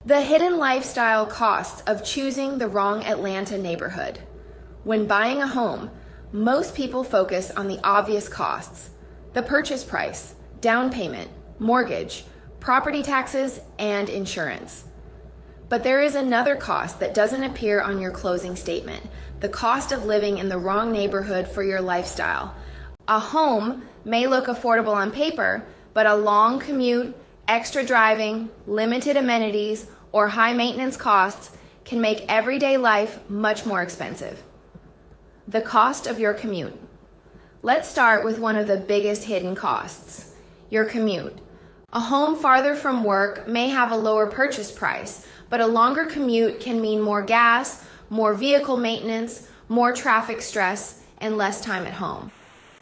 The hidden lifestyle costs of choosing the wrong Atlanta neighborhood. When buying a home, most people focus on the obvious costs: the purchase price, down payment, mortgage, property taxes, and insurance. But there is another cost that doesn't appear on your closing statement: the cost of living in the wrong neighborhood for your lifestyle. A home may look affordable on paper, but a long commute, extra driving, limited amenities, or high maintenance costs can make everyday life much more expensive. The cost of your commute. Let's start with one of the biggest hidden costs: your commute. A home farther from work may have a lower purchase price, but a longer commute can mean more gas, more vehicle maintenance, more traffic stress, and less time at home.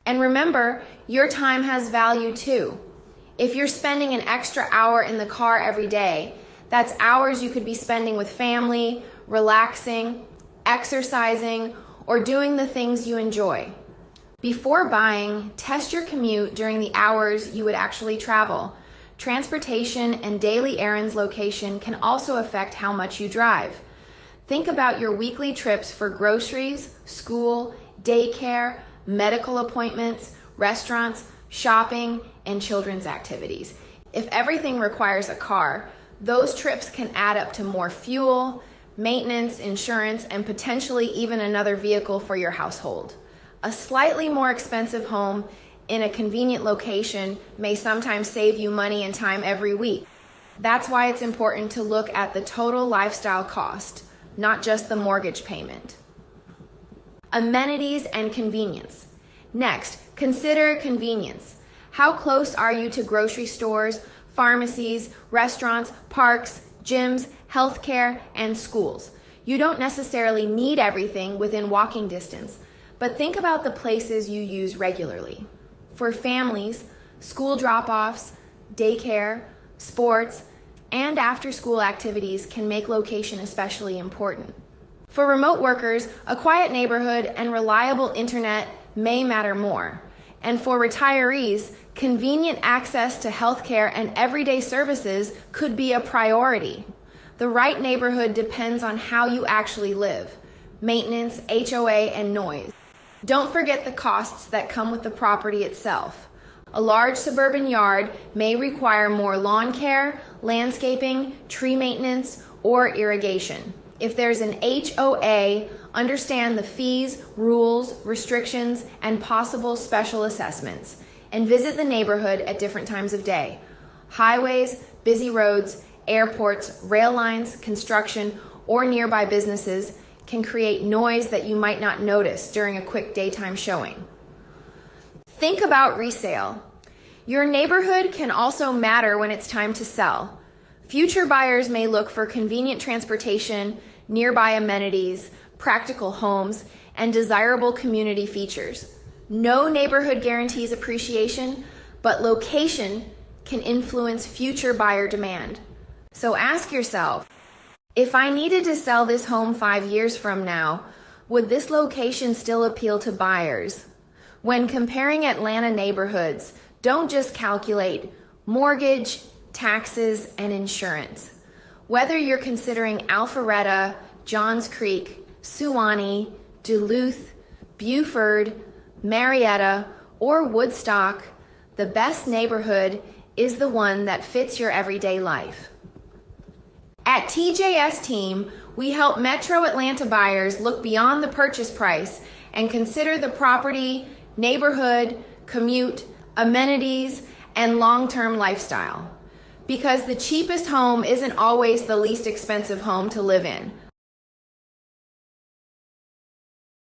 And remember, your time has value too. If you're spending an extra hour in the car every day, that's hours you could be spending with family, relaxing, exercising, or doing the things you enjoy. Before buying, test your commute during the hours you would actually travel. Transportation and daily errands location can also affect how much you drive. Think about your weekly trips for groceries, school, daycare, medical appointments, restaurants, shopping, and children's activities. If everything requires a car, those trips can add up to more fuel, maintenance, insurance, and potentially even another vehicle for your household. A slightly more expensive home in a convenient location may sometimes save you money and time every week. That's why it's important to look at the total lifestyle cost, not just the mortgage payment. Amenities and convenience. Next, consider convenience. How close are you to grocery stores, pharmacies, restaurants, parks, gyms, healthcare, and schools? You don't necessarily need everything within walking distance, but think about the places you use regularly. For families, school drop-offs, daycare, sports, and after-school activities can make location especially important. For remote workers, a quiet neighborhood and reliable internet may matter more. And for retirees, convenient access to healthcare and everyday services could be a priority. The right neighborhood depends on how you actually live: maintenance, HOA, and noise. Don't forget the costs that come with the property itself. A large suburban yard may require more lawn care, landscaping, tree maintenance, or irrigation. If there's an HOA, understand the fees, rules, restrictions, and possible special assessments, and visit the neighborhood at different times of day. Highways, busy roads, airports, rail lines, construction, or nearby businesses can create noise that you might not notice during a quick daytime showing. Think about resale. Your neighborhood can also matter when it's time to sell. Future buyers may look for convenient transportation, nearby amenities, practical homes, and desirable community features. No neighborhood guarantees appreciation, but location can influence future buyer demand. So ask yourself, if I needed to sell this home 5 years from now, would this location still appeal to buyers? When comparing Atlanta neighborhoods, don't just calculate mortgage, taxes, and insurance. Whether you're considering Alpharetta, Johns Creek, Suwanee, Duluth, Buford, Marietta, or Woodstock, the best neighborhood is the one that fits your everyday life. At TJS Team, we help Metro Atlanta buyers look beyond the purchase price and consider the property, neighborhood, commute, amenities, and long-term lifestyle. Because the cheapest home isn't always the least expensive home to live in.